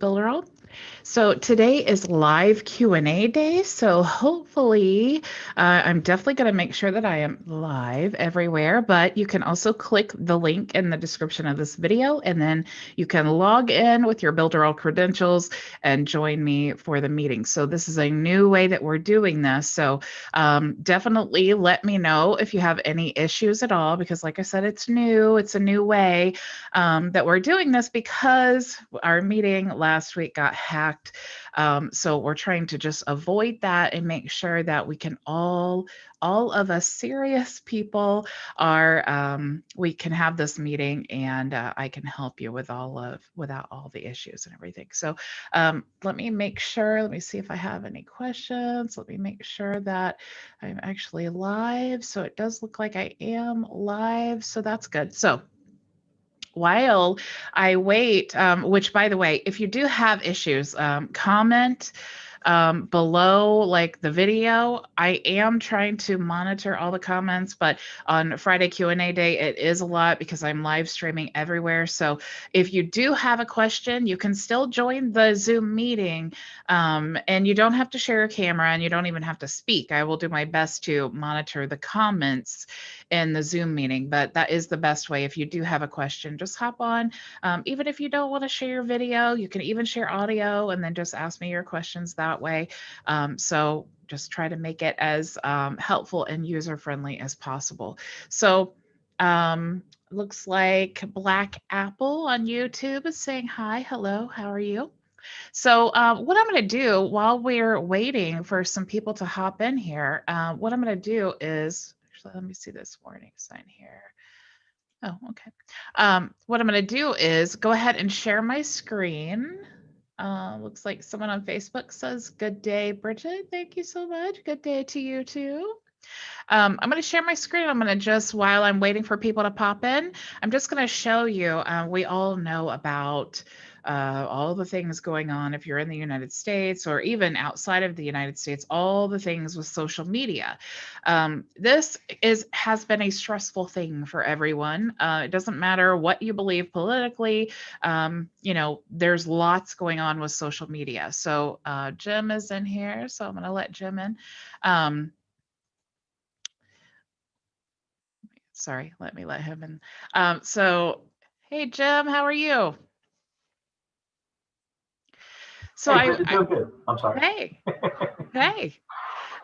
Builderall. So today is live Q&A day. So hopefully, I'm definitely going to make sure that I am live everywhere, but you can also click the link in the description of this video, and then you can log in with your Builderall credentials and join me for the meeting. So this is a new way that we're doing this. So definitely let me know if you have any issues at all, because like I said, it's new. It's a new way that we're doing this because our meeting last week got hacked. So we're trying to just avoid that and make sure that we can all of us serious people are, we can have this meeting, and I can help you with without all the issues and everything. So let me make sure, let me see if I have any questions. Let me make sure that I'm actually live. So it does look like I am live. So that's good. So while I wait, which by the way, if you do have issues, comment below like the video. I am trying to monitor all the comments, but on Friday Q&A day, it is a lot because I'm live streaming everywhere. So if you do have a question, you can still join the Zoom meeting, and you don't have to share your camera, and you don't even have to speak. I will do my best to monitor the comments in the Zoom meeting, but that is the best way. If you do have a question, just hop on. Even if you don't want to share your video, you can even share audio and then just ask me your questions that way. So just try to make it as helpful and user-friendly as possible. So looks like Black Apple on YouTube is saying hi, hello, how are you? So what I'm going to do while we're waiting for some people to hop in here, what I'm going to do is, actually, let me see this warning sign here. Oh, okay. What I'm going to do is go ahead and share my screen. Looks like someone on Facebook says, good day, Bridget. Thank you so much. Good day to you too. I'm going to share my screen. I'm going to just, while I'm waiting for people to pop in, I'm just going to show you, we all know about all the things going on if you're in the United States or even outside of the United States, all the things with social media. This has been a stressful thing for everyone. It doesn't matter what you believe politically. You know, there's lots going on with social media. So Jim is in here, so I'm going to let Jim in. Sorry, let me let him in. So, hey, Jim, how are you? So hey, Bridget, doing good. I'm sorry. Hey.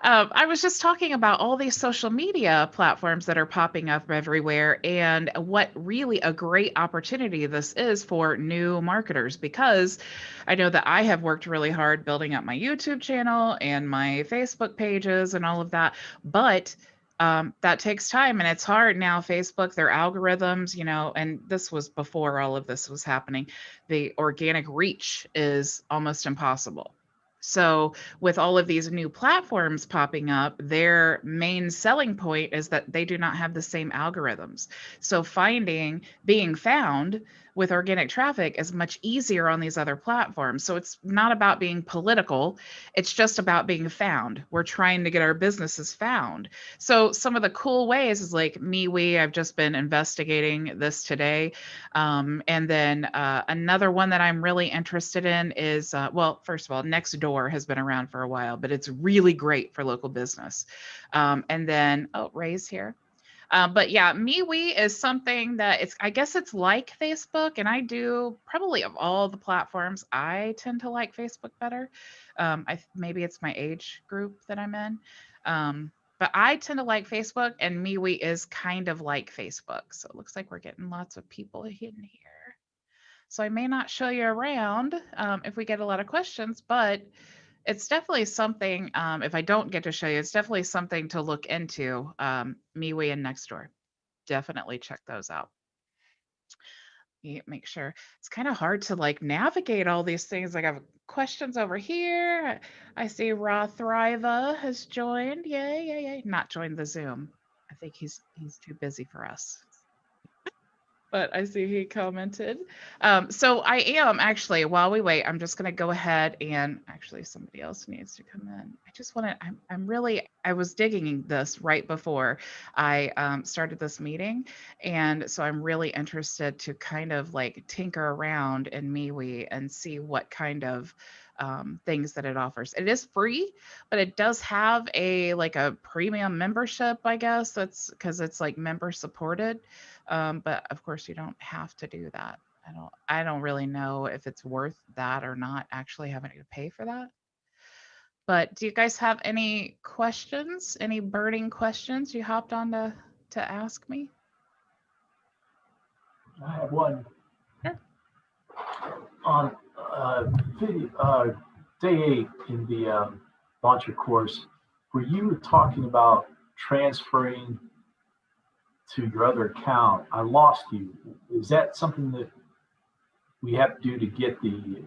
I was just talking about all these social media platforms that are popping up everywhere, and what really a great opportunity this is for new marketers, because I know that I have worked really hard building up my YouTube channel and my Facebook pages and all of that, but that takes time and it's hard now. Facebook, their algorithms, you know, and this was before all of this was happening. The organic reach is almost impossible. So with all of these new platforms popping up, their main selling point is that they do not have the same algorithms. So being found with organic traffic is much easier on these other platforms. So it's not about being political. It's just about being found. We're trying to get our businesses found. So some of the cool ways is like MeWe. I've just been investigating this today. And then another one that I'm really interested in is, well, first of all, Nextdoor has been around for a while, but it's really great for local business. And then, oh, Ray's here. But yeah, MeWe is something that I guess it's like Facebook, and I do probably of all the platforms, I tend to like Facebook better. Maybe it's my age group that I'm in. But I tend to like Facebook, and MeWe is kind of like Facebook. So it looks like we're getting lots of people in here. So I may not show you around if we get a lot of questions, but it's definitely something, if I don't get to show you, it's definitely something to look into, MeWe and Nextdoor. Definitely check those out. Make sure. It's kind of hard to like navigate all these things. Like I have questions over here. I see Raw Thriva has joined. Yay. Not joined the Zoom. I think he's too busy for us. But I see he commented. So I am actually, while we wait, I'm just going to go ahead and actually somebody else needs to come in. I just want to, I was digging this right before I started this meeting. And so I'm really interested to kind of like tinker around in MeWe and see what kind of things that it offers. It is free, but it does have a like a premium membership, I guess. That's because it's like member supported. But of course, you don't have to do that. I don't really know if it's worth that or not, actually having to pay for that. But do you guys have any questions? Any burning questions you hopped on to ask me? I have one. Sure. On day 8 in the launcher course, were you talking about transferring to your other account? I lost you. Is that something that we have to do to get the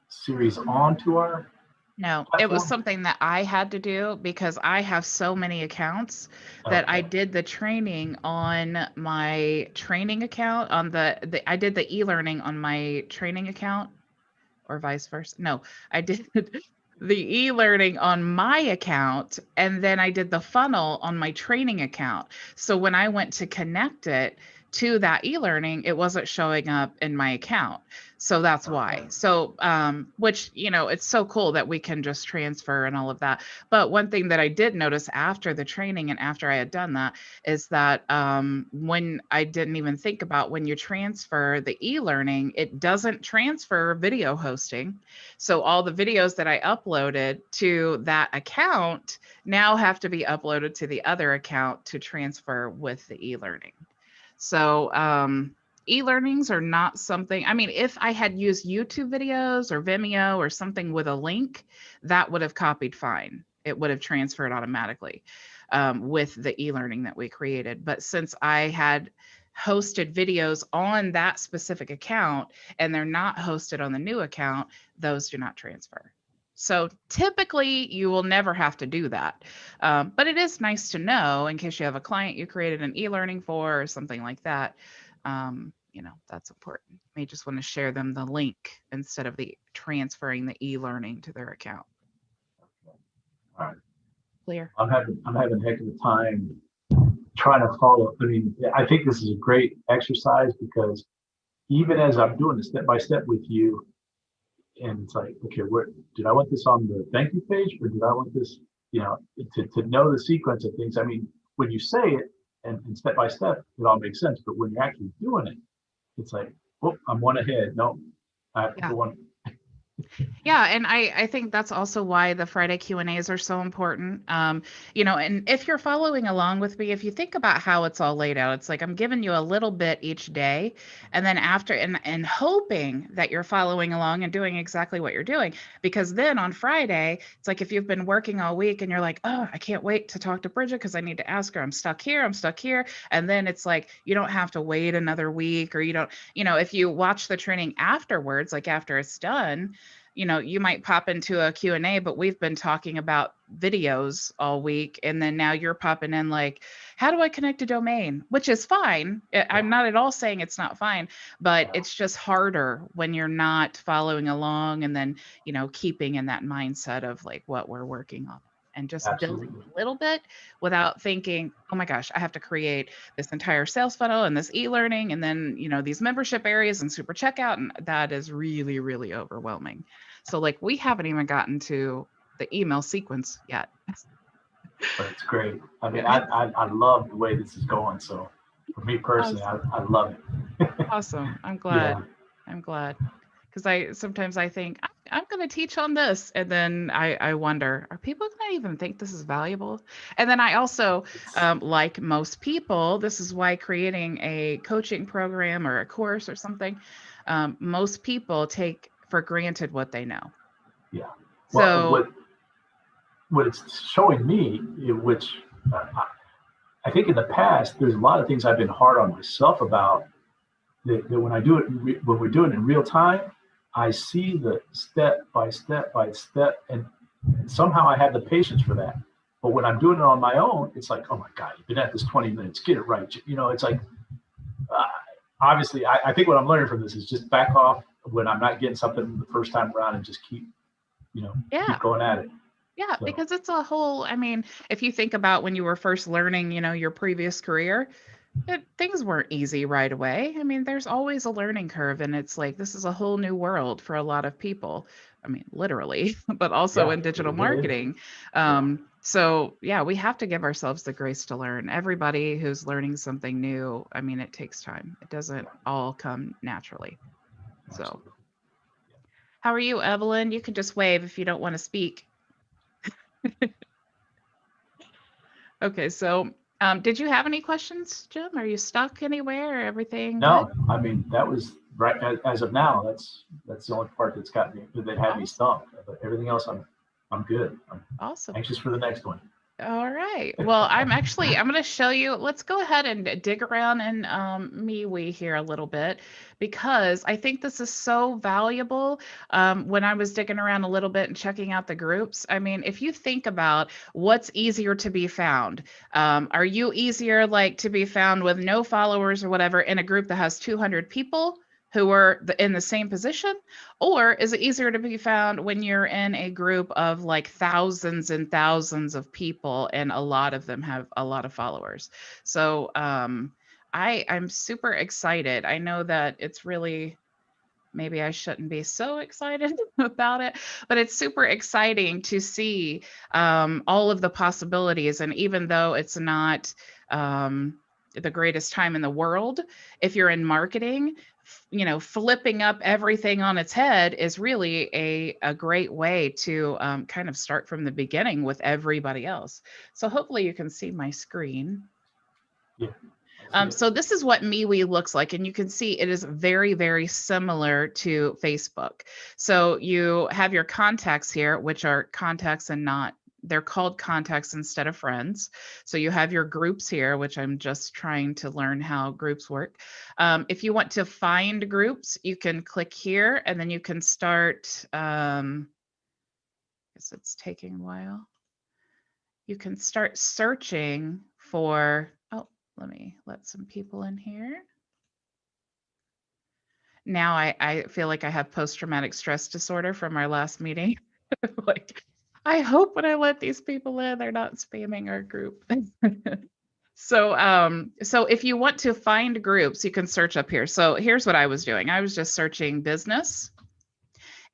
series onto our No, it was platform? something that I had to do because I have so many accounts that I Okay. did the training on my training account on I did the e-learning on my training account or vice versa. No, I did the e-learning on my account and then I did the funnel on my training account. So when I went to connect it to that e-learning, it wasn't showing up in my account. So that's why. So which, it's so cool that we can just transfer and all of that. But one thing that I did notice after the training and after I had done that is that when I didn't even think about when you transfer the e-learning, it doesn't transfer video hosting. So all the videos that I uploaded to that account now have to be uploaded to the other account to transfer with the e-learning. So e-learnings are not something, I mean, if I had used YouTube videos or Vimeo or something with a link, that would have copied fine. It would have transferred automatically with the e-learning that we created. But since I had hosted videos on that specific account and they're not hosted on the new account, those do not transfer. So typically you will never have to do that. But it is nice to know in case you have a client you created an e-learning for or something like that. That's important. You may just want to share them the link instead of the transferring the e-learning to their account. All right. Clear? I'm having a heck of a time trying to follow. I mean, I think this is a great exercise because even as I'm doing it step by step with you, and it's like, okay, where did I want this on the thank you page, or did I want this, to know the sequence of things? I mean, when you say it and step by step, it all makes sense. But when you're actually doing it, it's like, oh, I'm one ahead. No, I have to Yeah. go on. Yeah, and I think that's also why the Friday Q&As are so important. And if you're following along with me, if you think about how it's all laid out, it's like I'm giving you a little bit each day, and then after, and hoping that you're following along and doing exactly what you're doing, because then on Friday, it's like if you've been working all week and you're like, oh, I can't wait to talk to Bridget because I need to ask her, I'm stuck here, and then it's like you don't have to wait another week, or you don't, if you watch the training afterwards, like after it's done, you might pop into a Q&A, but we've been talking about videos all week. And then now you're popping in like, how do I connect a domain? Which is fine. I'm not at all saying it's not fine, but it's just harder when you're not following along and then, keeping in that mindset of like what we're working on and just building Absolutely. a little bit without thinking, oh my gosh, I have to create this entire sales funnel and this e-learning and then, these membership areas and super checkout. And that is really, really overwhelming. So like we haven't even gotten to the email sequence yet. But it's great. I mean, Yeah. I love the way this is going. So for me personally, Awesome. I love it. Awesome. I'm glad. Yeah. I'm glad. Because sometimes I think I'm going to teach on this, and then I wonder, are people going to even think this is valuable? And then I also, like most people, this is why creating a coaching program or a course or something, most people take for granted what they know. Yeah. Well, So what it's showing me, which I think in the past, there's a lot of things I've been hard on myself about. That when I do it, when we're doing it in real time, I see the step by step by step, and somehow I have the patience for that. But when I'm doing it on my own, it's like, oh my God, you've been at this 20 minutes, get it right. It's like, uh, obviously, I think what I'm learning from this is just back off when I'm not getting something the first time around and just keep yeah. going at it. Yeah, So because it's a whole, I mean, if you think about when you were first learning, your previous career, things weren't easy right away. I mean, there's always a learning curve, and it's like this is a whole new world for a lot of people. I mean, literally, but also yeah, in digital it is. marketing. Yeah, So, yeah, we have to give ourselves the grace to learn. Everybody who's learning something new, I mean, it takes time. It doesn't all come naturally. So, absolutely. how are you, Evelyn? You can just wave if you don't want to speak. Okay, so did you have any questions, Jim? Are you stuck anywhere? Everything good? No, I mean that was right as of now. That's the only part that's got me that had me Awesome. stumped. But everything else, I'm good. I'm Awesome. anxious for the next one. All right. Well, I'm going to show you. Let's go ahead and dig around in MeWe here a little bit because I think this is so valuable. When I was digging around a little bit and checking out the groups, I mean, if you think about what's easier to be found, are you easier like to be found with no followers or whatever in a group that has 200 people who are in the same position? Or is it easier to be found when you're in a group of like thousands and thousands of people and a lot of them have a lot of followers? So I'm super excited. I know that it's really, maybe I shouldn't be so excited about it, but it's super exciting to see all of the possibilities. And even though it's not the greatest time in the world, if you're in marketing, flipping up everything on its head is really a great way to kind of start from the beginning with everybody else. So hopefully you can see my screen. Yeah, I see it. So this is what MeWe looks like, and you can see it is very, very similar to Facebook. So you have your contacts here, which are contacts and not, they're called contacts instead of friends. So you have your groups here, which I'm just trying to learn how groups work. If you want to find groups, you can click here, and then you can start, I guess it's taking a while. You can start searching for, oh, let me let some people in here. Now I feel like I have post-traumatic stress disorder from our last meeting. Like, I hope when I let these people in, they're not spamming our group. So if you want to find groups, you can search up here. So here's what I was doing. I was just searching business,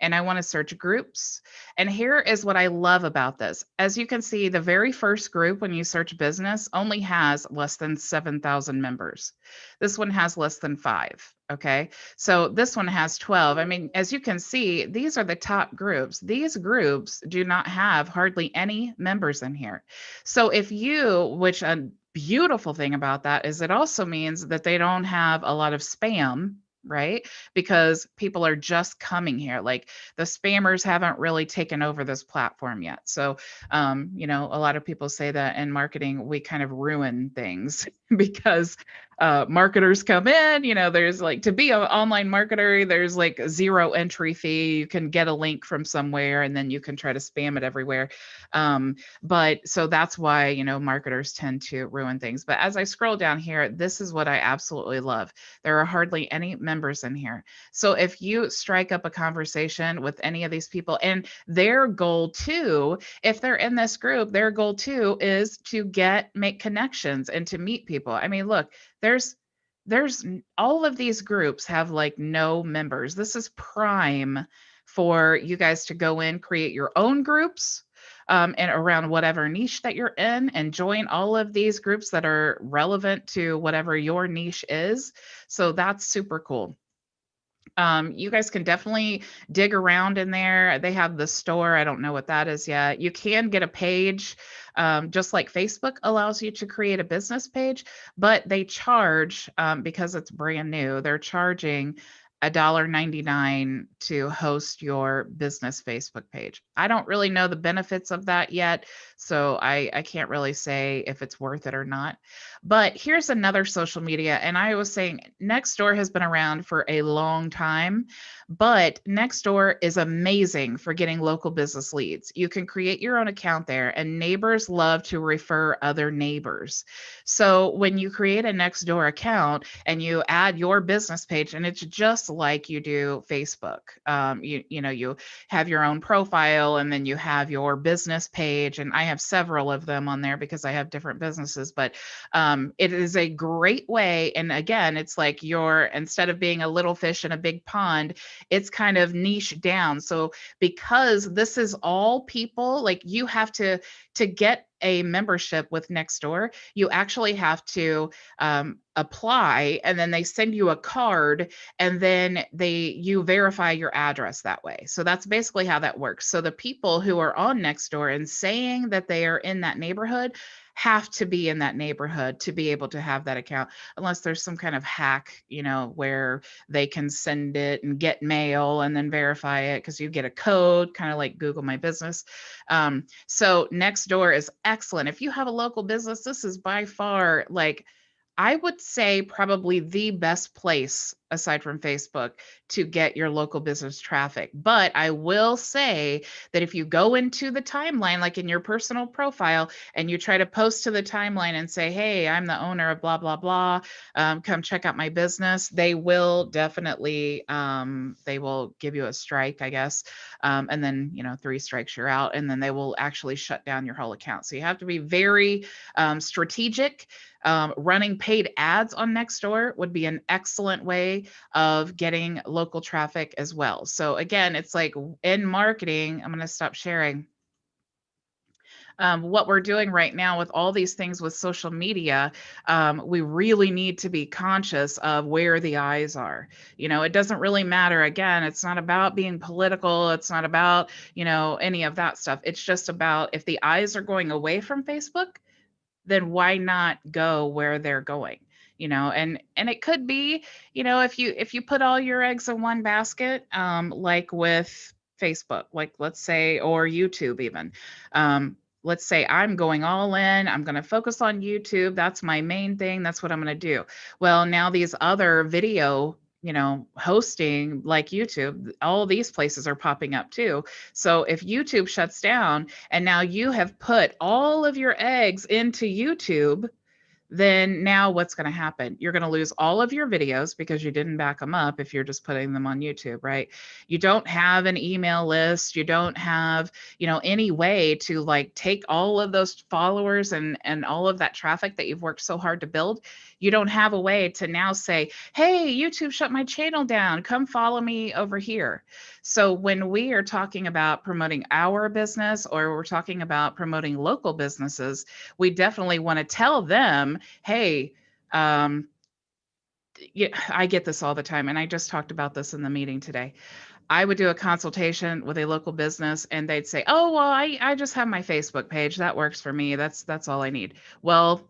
and I want to search groups. And here is what I love about this. As you can see, the very first group when you search business only has less than 7,000 members. This one has less than 5. Okay. So this one has 12. I mean, as you can see, these are the top groups. These groups do not have hardly any members in here. So if you, which a beautiful thing about that is it also means that they don't have a lot of spam, right? Because people are just coming here. Like the spammers haven't really taken over this platform yet. So, a lot of people say that in marketing, we kind of ruin things because marketers come in, there's like to be an online marketer, there's like a 0 entry fee. You can get a link from somewhere and then you can try to spam it everywhere. But so that's why, marketers tend to ruin things. But as I scroll down here, this is what I absolutely love. There are hardly any members in here. So if you strike up a conversation with any of these people, and their goal too, if they're in this group, their goal too is to make connections and to meet people. I mean, look, there's all of these groups have like no members. This is prime for you guys to go in, create your own groups and around whatever niche that you're in, and join all of these groups that are relevant to whatever your niche is. So that's super cool. You guys can definitely dig around in there. They have the store. I don't know what that is yet. You can get a page, just like Facebook allows you to create a business page, but they charge, because it's brand new, they're charging $1.99 to host your business Facebook page. I don't really know the benefits of that yet, so I can't really say if it's worth it or not. But here's another social media, and I was saying Nextdoor has been around for a long time, but Nextdoor is amazing for getting local business leads. You can create your own account there, and neighbors love to refer other neighbors. So when you create a Nextdoor account and you add your business page, and it's just like you do Facebook. You have your own profile, and then you have your business page, and I have several of them on there because I have different businesses. But it is a great way. And again, it's like instead of being a little fish in a big pond, it's kind of niche down. So because this is all people, like you have to get a membership with Nextdoor, you actually have to apply, and then they send you a card, and then you verify your address that way. So that's basically how that works. So the people who are on Nextdoor and saying that they are in that neighborhood have to be in that neighborhood to be able to have that account, unless there's some kind of hack, where they can send it and get mail and then verify it because you get a code, kind of like Google My Business. So Nextdoor is excellent. If you have a local business, this is by far, like, I would say probably the best place aside from Facebook to get your local business traffic. But I will say that if you go into the timeline, like in your personal profile, and you try to post to the timeline and say, hey, I'm the owner of blah, blah, blah, come check out my business, they will definitely, they will give you a strike, I guess. And then, 3 strikes, you're out, and then they will actually shut down your whole account. So you have to be very strategic. Running paid ads on Nextdoor would be an excellent way of getting local traffic as well. So again, it's like in marketing, I'm going to stop sharing. What we're doing right now with all these things with social media, we really need to be conscious of where the eyes are. It doesn't really matter. Again, it's not about being political. It's not about, any of that stuff. It's just about if the eyes are going away from Facebook, then why not go where they're going? And it could be, if you put all your eggs in one basket, like with Facebook, like let's say, or YouTube even. Let's say I'm going all in, I'm going to focus on YouTube. That's my main thing. That's what I'm going to do. Well, now these other video hosting like YouTube, all these places are popping up too. So if YouTube shuts down and now you have put all of your eggs into YouTube, then now what's going to happen? You're going to lose all of your videos because you didn't back them up if you're just putting them on YouTube, right? You don't have an email list. You don't have, any way to like take all of those followers and all of that traffic that you've worked so hard to build. You don't have a way to now say, hey, YouTube shut my channel down. Come follow me over here. So when we are talking about promoting our business, or we're talking about promoting local businesses, we definitely want to tell them, hey, yeah, I get this all the time. And I just talked about this in the meeting today. I would do a consultation with a local business and they'd say, oh, well, I just have my Facebook page. That works for me. That's all I need. Well,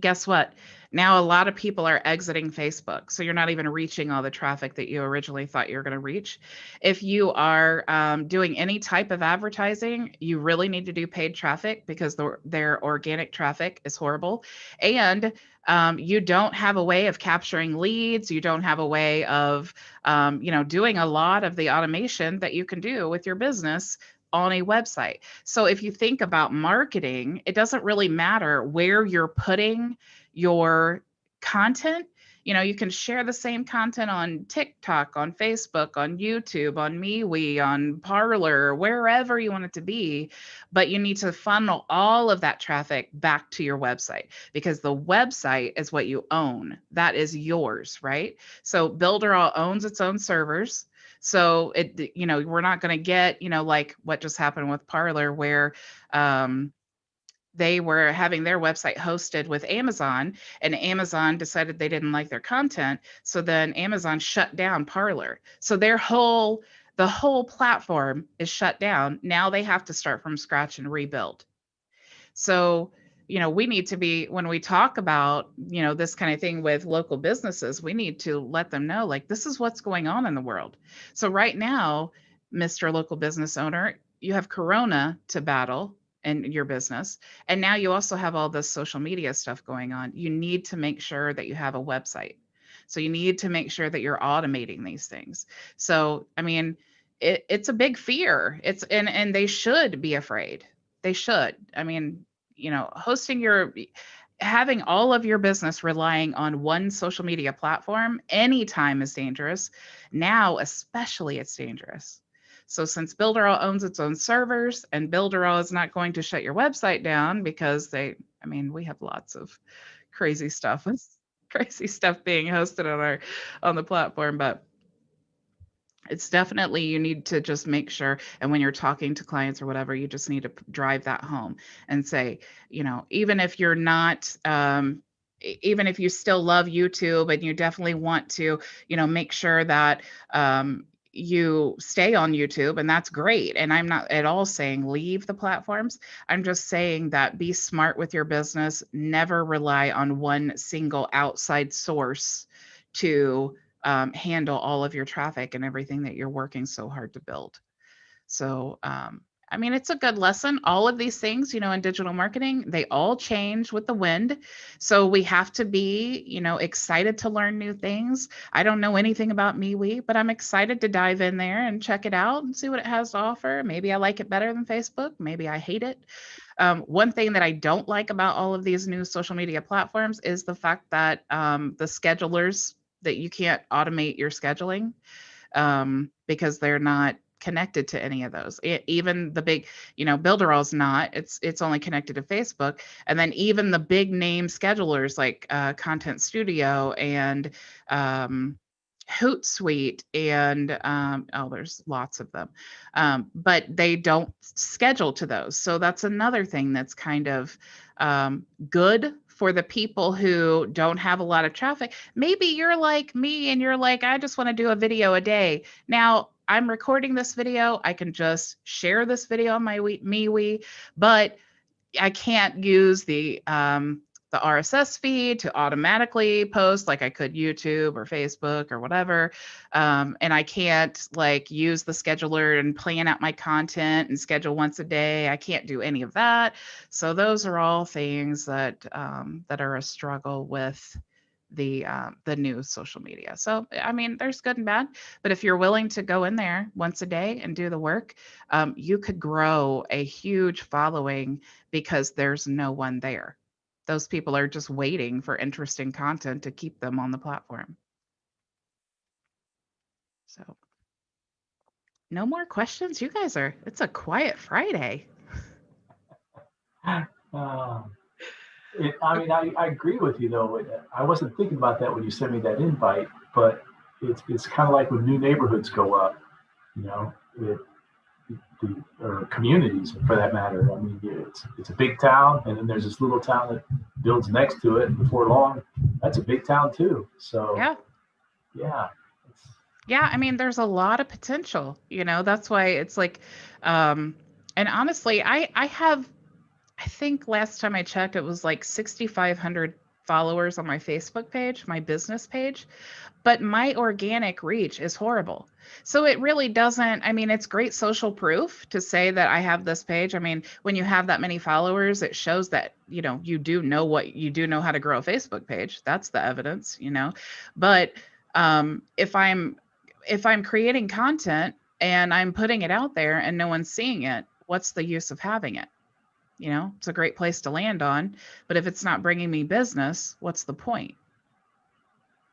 guess what? Now a lot of people are exiting Facebook. So you're not even reaching all the traffic that you originally thought you were going to reach. If you are doing any type of advertising, you really need to do paid traffic because their organic traffic is horrible. And you don't have a way of capturing leads. You don't have a way of, doing a lot of the automation that you can do with your business on a website. So if you think about marketing, it doesn't really matter where you're putting your content. You can share the same content on TikTok, on Facebook, on YouTube, on MeWe, on Parler, wherever you want it to be, but you need to funnel all of that traffic back to your website because the website is what you own. That is yours, right? So Builderall owns its own servers. So we're not going to get, like what just happened with Parler, where they were having their website hosted with Amazon, and Amazon decided they didn't like their content. So then Amazon shut down Parler. So the whole platform is shut down. Now they have to start from scratch and rebuild. So, we need to be, when we talk about, this kind of thing with local businesses, we need to let them know, like, this is what's going on in the world. So right now, Mr. Local Business Owner, you have Corona to battle in your business. And now you also have all this social media stuff going on. You need to make sure that you have a website. So you need to make sure that you're automating these things. So, I mean, it's a big fear. And they should be afraid. They should. I mean, hosting having all of your business relying on one social media platform anytime is dangerous. Now, especially, it's dangerous. So since Builderall owns its own servers and Builderall is not going to shut your website down because we have lots of crazy stuff, crazy stuff being hosted on the platform, but it's definitely, you need to just make sure, and when you're talking to clients or whatever, you just need to drive that home and say, even if you're not, even if you still love YouTube and you definitely want to, make sure that you stay on YouTube, and that's great. And I'm not at all saying leave the platforms. I'm just saying that be smart with your business. Never rely on one single outside source to handle all of your traffic and everything that you're working so hard to build. So, it's a good lesson. All of these things, in digital marketing, they all change with the wind. So we have to be, excited to learn new things. I don't know anything about MeWe, but I'm excited to dive in there and check it out and see what it has to offer. Maybe I like it better than Facebook. Maybe I hate it. One thing that I don't like about all of these new social media platforms is the fact that the schedulers, that you can't automate your scheduling because they're not connected to any of those. Even the big, Builderall's not. It's only connected to Facebook, and then even the big name schedulers like Content Studio and Hootsuite and there's lots of them, but they don't schedule to those. So that's another thing that's kind of good for the people who don't have a lot of traffic. Maybe you're like me and you're like, I just want to do a video a day. Now I'm recording this video. I can just share this video on my MeWe, but I can't use the RSS feed to automatically post like I could YouTube or Facebook or whatever. And I can't like use the scheduler and plan out my content and schedule once a day. I can't do any of that. So those are all things that that are a struggle with the new social media. So there's good and bad, but if you're willing to go in there once a day and do the work, you could grow a huge following because there's no one there. Those people are just waiting for interesting content to keep them on the platform. So no more questions. You guys it's a quiet Friday. I agree with you though. I wasn't thinking about that when you sent me that invite, but it's kind of like when new neighborhoods go up, or communities for that matter. It's a big town, and then there's this little town that builds next to it, and before long, that's a big town too. So yeah. There's a lot of potential. That's why it's like, and honestly, I think last time I checked, it was like 6,500 followers on my Facebook page, my business page, but my organic reach is horrible. So it really doesn't, it's great social proof to say that I have this page. When you have that many followers, it shows that, you do know how to grow a Facebook page. That's the evidence, but if I'm creating content and I'm putting it out there and no one's seeing it, what's the use of having it? It's a great place to land on, but if it's not bringing me business, what's the point?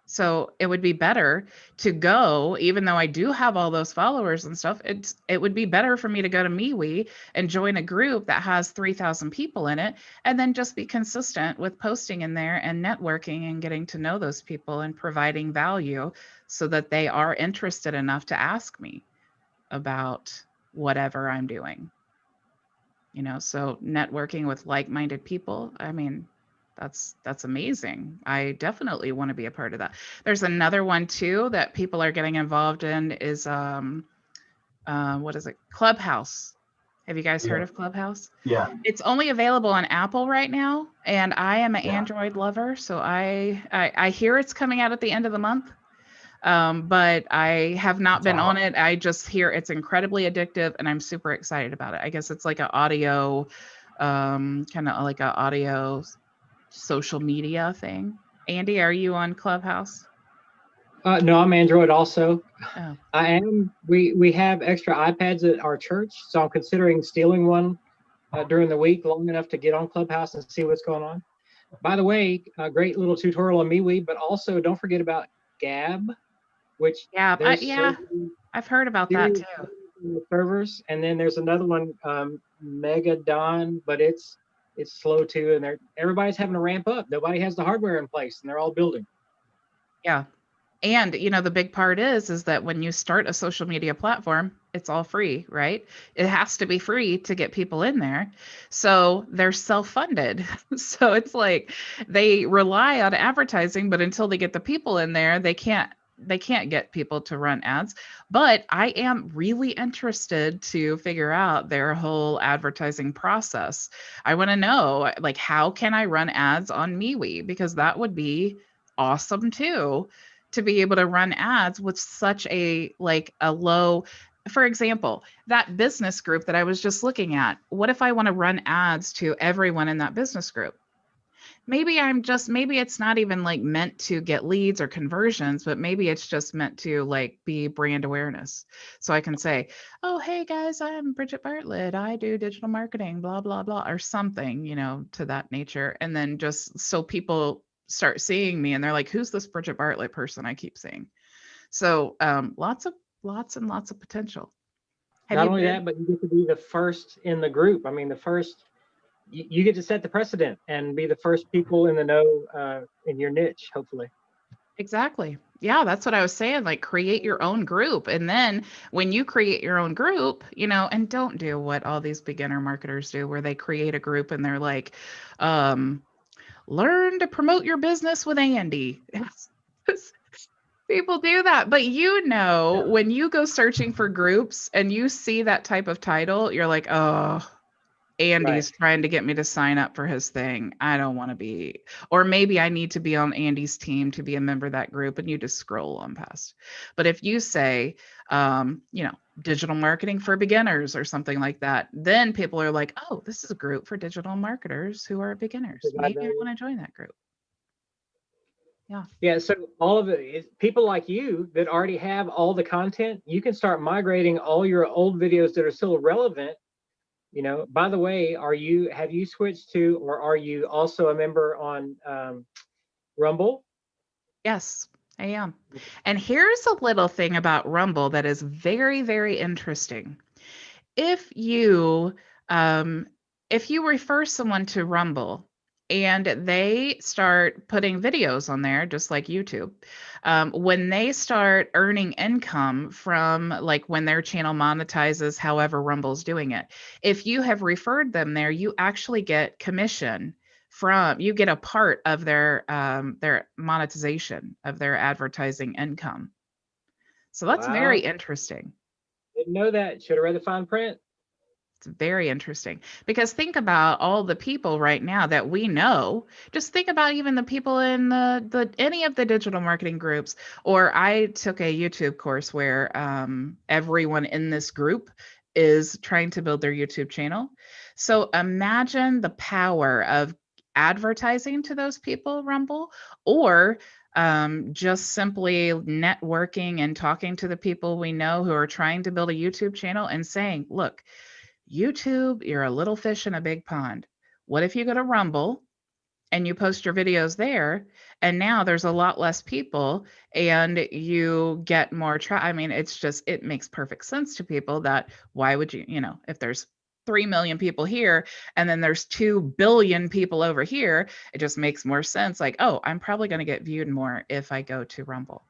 So it would be better to go, even though I do have all those followers and stuff, it would be better for me to go to MeWe and join a group that has 3,000 people in it, and then just be consistent with posting in there and networking and getting to know those people and providing value so that they are interested enough to ask me about whatever I'm doing. So networking with like-minded people, that's amazing. I definitely want to be a part of that. There's another one too that people are getting involved in is what is it? Clubhouse. Have you guys heard of Clubhouse? Yeah. It's only available on Apple right now, and I am an Android lover, so I hear it's coming out at the end of the month. But I have not been on it. I just hear it's incredibly addictive, and I'm super excited about it. I guess it's like an audio, kind of like an audio social media thing. Andy, are you on Clubhouse? No, I'm Android also. Oh. I am. We have extra iPads at our church, so I'm considering stealing one during the week long enough to get on Clubhouse and see what's going on. By the way, a great little tutorial on MeWe, but also don't forget about Gab, which Yeah, there's yeah, I've heard about that serious too. servers, and then there's another one, Megadon, but it's slow too, and everybody's having to ramp up. Nobody has the hardware in place, and they're all building. Yeah. And, the big part is that when you start a social media platform, it's all free, right? It has to be free to get people in there. So they're self-funded. So it's like they rely on advertising, but until they get the people in there, they can't get people to run ads. But I am really interested to figure out their whole advertising process. I want to know, like, how can I run ads on MeWe? Because that would be awesome too, to be able to run ads with such a low. For example, that business group that I was just looking at, what if I want to run ads to everyone in that business group? Maybe it's not even like meant to get leads or conversions, but maybe it's just meant to like be brand awareness. So I can say, oh, hey guys, I'm Bridget Bartlett. I do digital marketing, blah, blah, blah, or something, to that nature. And then just so people start seeing me and they're like, who's this Bridget Bartlett person I keep seeing? So lots and lots of potential. Have Not you only been? that, but you get to be the first in the group. I mean, the first, you get to set the precedent and be the first people in the know, in your niche, hopefully. Exactly. Yeah, that's what I was saying. Like, create your own group. And then when you create your own group, and don't do what all these beginner marketers do, where they create a group and they're like, um, learn to promote your business with Andy. People do that. But Yeah. when you go searching for groups and you see that type of title, you're like, oh, Right. Andy's trying to get me to sign up for his thing. I don't want to be, or maybe I need to be on Andy's team to be a member of that group, and you just scroll on past. But if you say, digital marketing for beginners or something like that, then people are like, oh, this is a group for digital marketers who are beginners. Provide Maybe I value. want to join that group. Yeah. Yeah, so all of it is people like you that already have all the content. You can start migrating all your old videos that are still relevant. By the way, have you switched to, or are you also a member on Rumble? Yes, I am. And here's a little thing about Rumble that is very, very interesting. If you um, if you refer someone to Rumble and they start putting videos on there, just like YouTube, when they start earning income from like when their channel monetizes, however Rumble's doing it, if you have referred them there, you actually get commission you get a part of their monetization of their advertising income. So that's very Wow, interesting. didn't know that. Should have read the fine print. It's very interesting because think about all the people right now that we know. Just think about even the people in the any of the digital marketing groups. Or I took a YouTube course where everyone in this group is trying to build their YouTube channel. So imagine the power of advertising to those people, Rumble, or just simply networking and talking to the people we know who are trying to build a YouTube channel and saying, look, YouTube, you're a little fish in a big pond. What if you go to Rumble and you post your videos there, and now there's a lot less people and you get more I mean, it makes perfect sense to people that why would if there's 3 million people here and then there's 2 billion people over here, it just makes more sense. Like, oh, I'm probably going to get viewed more if I go to Rumble.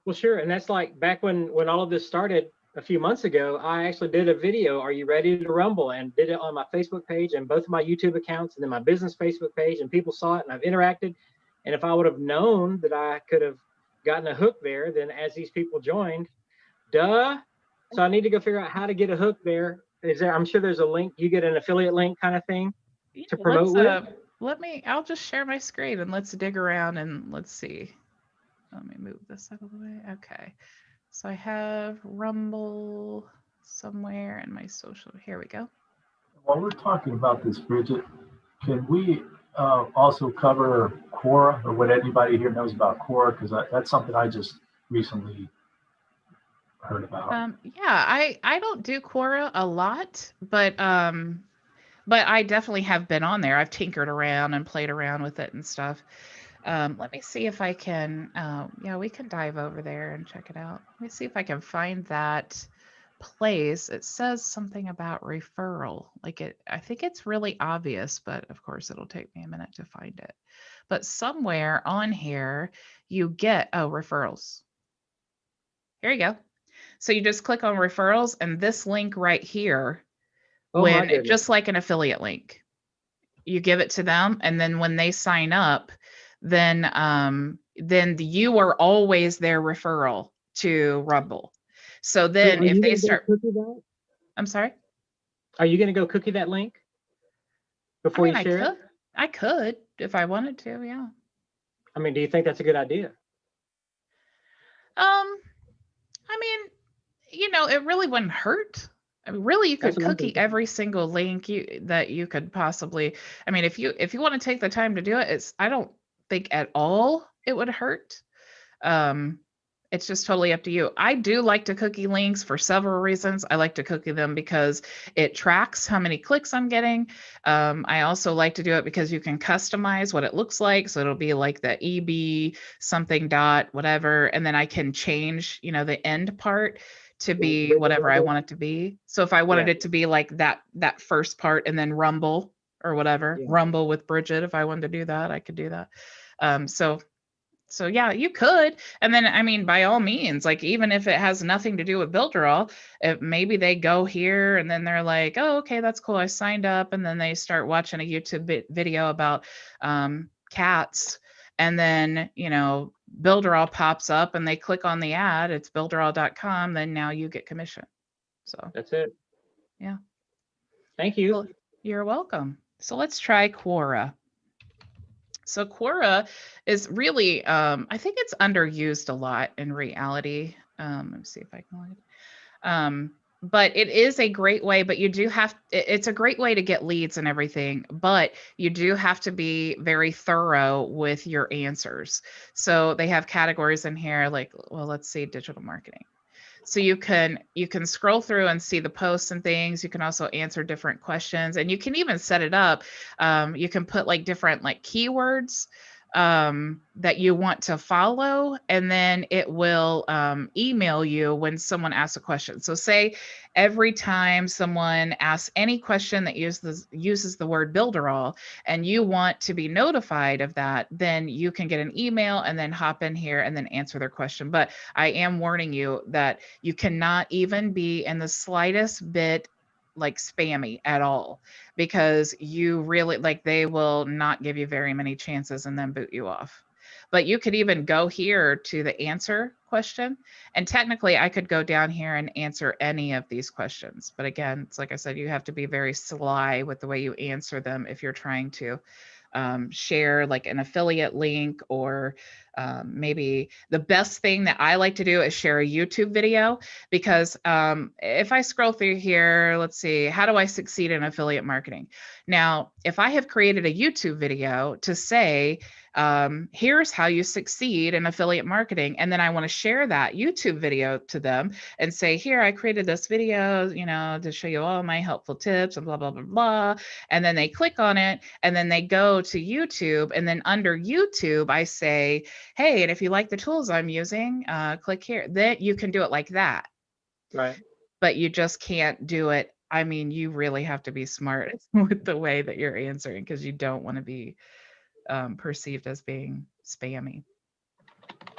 Well, sure, and that's like back when all of this started a few months ago. I actually did a video, "Are you ready to rumble?" and did it on my Facebook page and both of my YouTube accounts, and then my business Facebook page, and people saw it, and I've interacted. And if I would have known that I could have gotten a hook there, then as these people joined, duh. So I need to go figure out how to get a hook there. Is there? I'm sure there's a link. You get an affiliate link kind of thing Yeah, to promote with. I'll just share my screen and let's dig around and let's see. Let me move this out of the way. Okay. So I have Rumble somewhere in my social. Here we go. While we're talking about this, Bridget, can we also cover Quora, or what anybody here knows about Quora? Because that's something I just recently heard about. Yeah, I don't do Quora a lot, but but I definitely have been on there. I've tinkered around and played around with it and stuff. Let me see if I can, yeah, we can dive over there and check it out. Let me see if I can find that place. It says something about referral. I think it's really obvious, but of course it'll take me a minute to find it. But somewhere on here, you get, oh, referrals. Here you go. So you just click on referrals, and this link right here, just like an affiliate link, you give it to them, and then when they sign up, then you are always their referral to Rumble. So then if they start, I'm sorry, are you going to go cookie that link before you share it? I could if I wanted to, yeah. I mean, do you think that's a good idea? I mean, it really wouldn't hurt. I mean, really, you could cookie every single link that you could possibly. I mean, if you want to take the time to do it, I don't think at all it would hurt. It's just totally up to you. I do like to cookie links for several reasons. I like to cookie them because it tracks how many clicks I'm getting. I also like to do it because you can customize what it looks like. So it'll be like the EB something dot whatever. And then I can change, the end part to be whatever I want it to be. So if I wanted it to be like that first part and then Rumble or whatever, Rumble with Bridget, if I wanted to do that, I could do that. So yeah, you could. And then, I mean, by all means, like, even if it has nothing to do with Builderall, if maybe they go here and then they're like, oh, okay, that's cool, I signed up. And then they start watching a YouTube video about cats. And then, Builderall pops up and they click on the ad, it's builderall.com, then now you get commission. So that's it. Yeah. Thank you. Well, you're welcome. So let's try Quora. So Quora is really, I think it's underused a lot in reality. Let me see if I can look at it. But it is a great way, but you do it's a great way to get leads and everything, but you do have to be very thorough with your answers. So they have categories in here, like, well, let's see, digital marketing. So you can scroll through and see the posts and things. You can also answer different questions, and you can even set it up. You can put like different keywords that you want to follow, and then it will email you when someone asks a question. So say every time someone asks any question that uses the word Builderall and you want to be notified of that, then you can get an email and then hop in here and then answer their question. But I am warning you that you cannot even be in the slightest bit spammy at all, because you really they will not give you very many chances and then boot you off. But you could even go here to the answer question, and technically I could go down here and answer any of these questions. But again, it's like I said, you have to be very sly with the way you answer them if you're trying to share an affiliate link, or maybe the best thing that I like to do is share a YouTube video, because if I scroll through here, let's see, how do I succeed in affiliate marketing? Now, if I have created a YouTube video to say, here's how you succeed in affiliate marketing, and then I want to share that YouTube video to them and say, here, I created this video, to show you all my helpful tips and blah, blah, blah, blah. And then they click on it and then they go to YouTube, and then under YouTube, I say, hey, and if you like the tools I'm using, click here. Then you can do it like that. Right. But you just can't do it. I mean, you really have to be smart with the way that you're answering, because you don't want to be perceived as being spammy.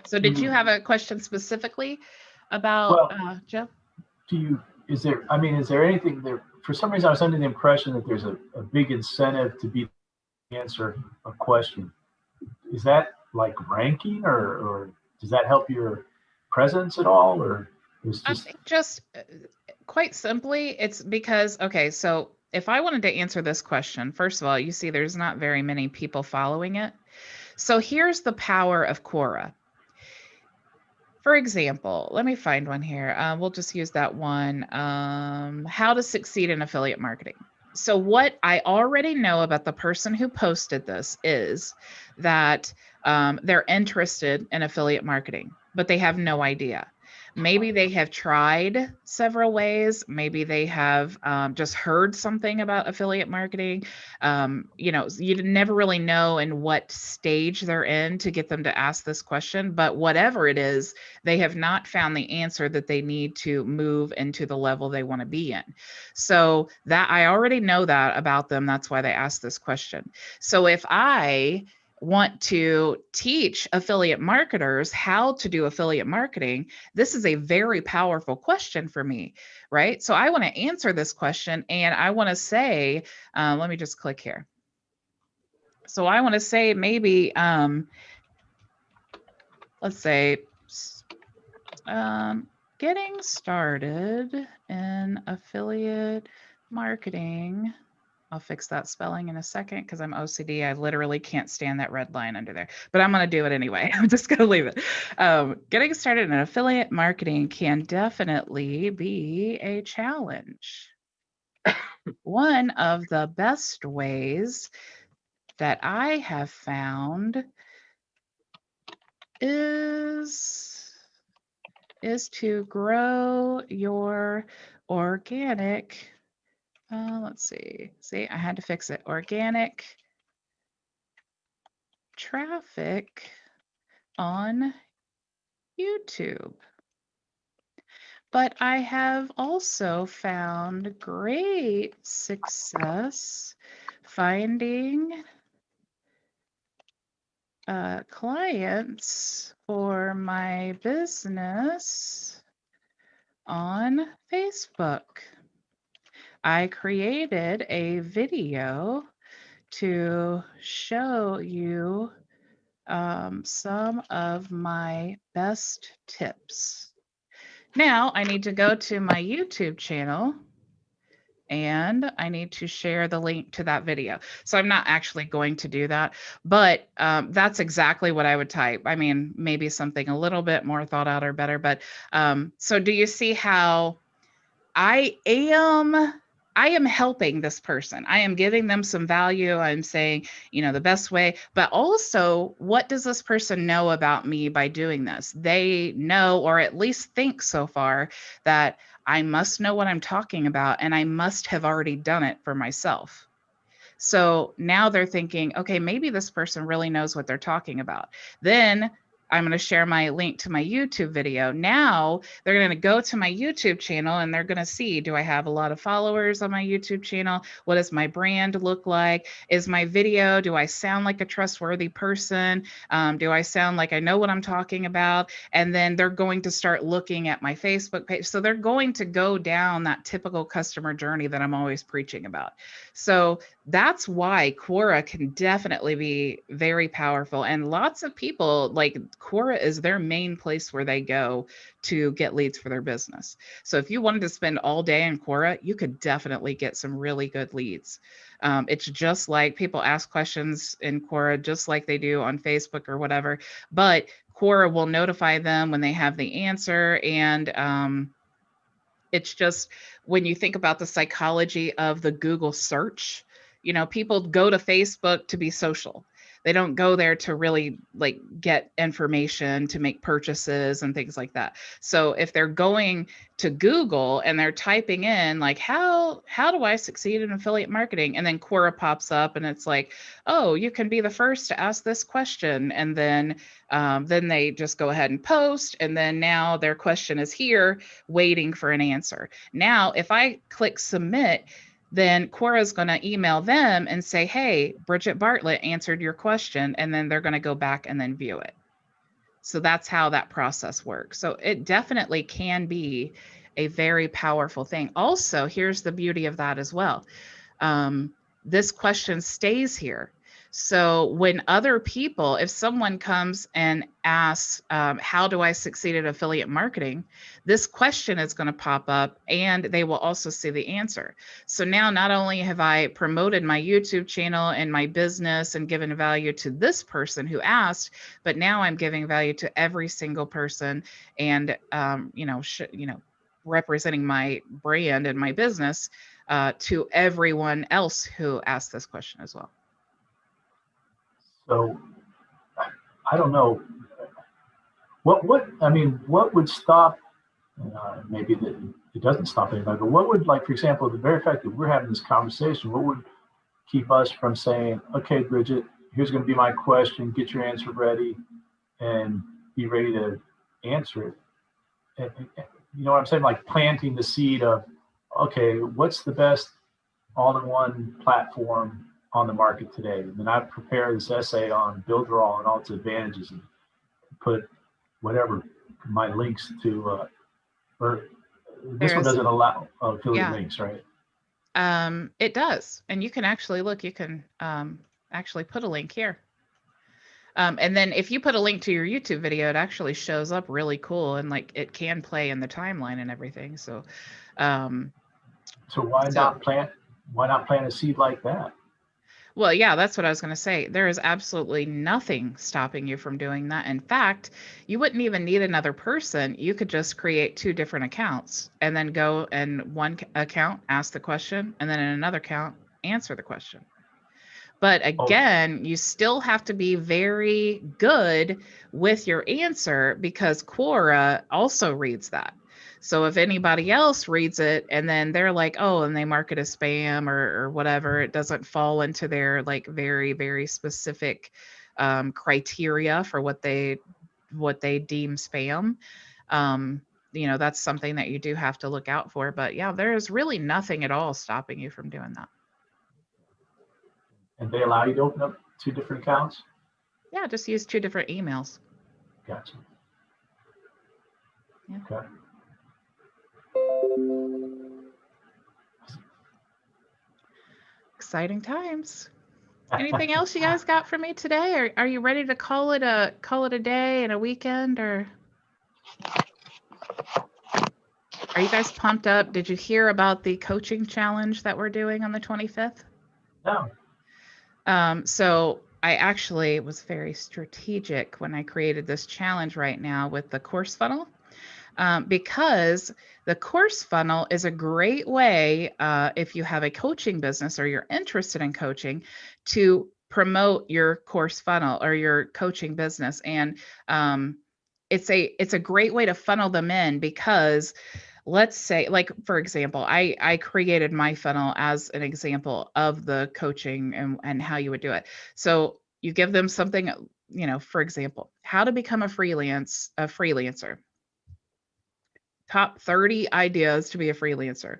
So did you have a question specifically about Jeff? Is there anything there? For some reason, I was under the impression that there's a big incentive to be answer a question. Is that like ranking, or does that help your presence at all, or is just quite simply, it's because, okay, so if I wanted to answer this question, first of all, you see there's not very many people following it. So here's the power of Quora. For example, let me find one here. We'll just use that one. How to succeed in affiliate marketing. So what I already know about the person who posted this is that they're interested in affiliate marketing, but they have no idea. Maybe they have tried several ways. Maybe they have just heard something about affiliate marketing. You know, you never really know in what stage they're in to get them to ask this question, but whatever it is, they have not found the answer that they need to move into the level they want to be in. So that I already know that about them. That's why they asked this question. So if I want to teach affiliate marketers how to do affiliate marketing, this is a very powerful question for me, right? So I want to answer this question and I want to say, let me just click here. So I want to say maybe, let's say, getting started in affiliate marketing. I'll fix that spelling in a second because I'm OCD. I literally can't stand that red line under there, but I'm going to do it anyway. I'm just going to leave it. Getting started in affiliate marketing can definitely be a challenge. One of the best ways that I have found is to grow your organic, let's see, I had to fix it, organic traffic on YouTube. But I have also found great success finding clients for my business on Facebook. I created a video to show you some of my best tips. Now I need to go to my YouTube channel and I need to share the link to that video. So I'm not actually going to do that, but that's exactly what I would type. I mean, maybe something a little bit more thought out or better, but so do you see how I am helping this person. I am giving them some value. I'm saying, you know, the best way, but also what does this person know about me by doing this? They know, or at least think so far, that I must know what I'm talking about and I must have already done it for myself. So now they're thinking, okay, maybe this person really knows what they're talking about. Then I'm going to share my link to my YouTube video. Now they're going to go to my YouTube channel and they're going to see, do I have a lot of followers on my YouTube channel? What does my brand look like? Is my video, do I sound like a trustworthy person? Do I sound like I know what I'm talking about? And then they're going to start looking at my Facebook page. So they're going to go down that typical customer journey that I'm always preaching about. So that's why Quora can definitely be very powerful. And lots of people, like, Quora is their main place where they go to get leads for their business. So if you wanted to spend all day in Quora, you could definitely get some really good leads. It's just like people ask questions in Quora, just like they do on Facebook or whatever, but Quora will notify them when they have the answer. And it's just, when you think about the psychology of the Google search, you know, people go to Facebook to be social. They don't go there to really like get information to make purchases and things like that. So if they're going to Google and they're typing in like, how do I succeed in affiliate marketing? And then Quora pops up and it's like, oh, you can be the first to ask this question. And then they just go ahead and post. And then now their question is here waiting for an answer. Now, if I click submit, then Quora is going to email them and say, hey, Bridget Bartlett answered your question. And then they're going to go back and then view it. So that's how that process works. So it definitely can be a very powerful thing. Also, here's the beauty of that as well. This question stays here. So when other people, if someone comes and asks, how do I succeed at affiliate marketing? This question is going to pop up and they will also see the answer. So now not only have I promoted my YouTube channel and my business and given value to this person who asked, but now I'm giving value to every single person and, representing my brand and my business to everyone else who asked this question as well. So I don't know what would stop Maybe that it doesn't stop anybody. But what would, like, for example, the very fact that we're having this conversation, what would keep us from saying, okay, Bridget, here's going to be my question, get your answer ready, and be ready to answer it. And you know what I'm saying? Like planting the seed of, okay, what's the best all-in-one platform on the market today? And then I prepare this essay on Builderall and all its advantages, and put whatever my links to, or this one doesn't allow affiliate links, right? It does. And you can actually look, you can actually put a link here. And then if you put a link to your YouTube video, it actually shows up really cool, and like it can play in the timeline and everything. So, so why not plant a seed like that? Well, yeah, that's what I was going to say. There is absolutely nothing stopping you from doing that. In fact, you wouldn't even need another person. You could just create 2 different accounts and then go in one account, ask the question, and then in another account, answer the question. But again, you still have to be very good with your answer, because Quora also reads that. So if anybody else reads it and then they're like, oh, and they mark it as spam or whatever, it doesn't fall into their like very, very specific criteria for what they deem spam. You know, that's something that you do have to look out for. But yeah, there is really nothing at all stopping you from doing that. And they allow you to open up 2 different accounts? Yeah, just use 2 different emails. Gotcha. Yeah. Okay. Exciting times. Anything else you guys got for me today? Or are you ready to call it a day and a weekend? Or are you guys pumped up? Did you hear about the coaching challenge that we're doing on the 25th? No. So I actually was very strategic when I created this challenge right now with the course funnel, because the course funnel is a great way, if you have a coaching business or you're interested in coaching, to promote your course funnel or your coaching business. And it's a great way to funnel them in, because let's say, like, for example, I created my funnel as an example of the coaching and how you would do it. So you give them something, you know, for example, how to become a freelancer. Top 30 ideas to be a freelancer.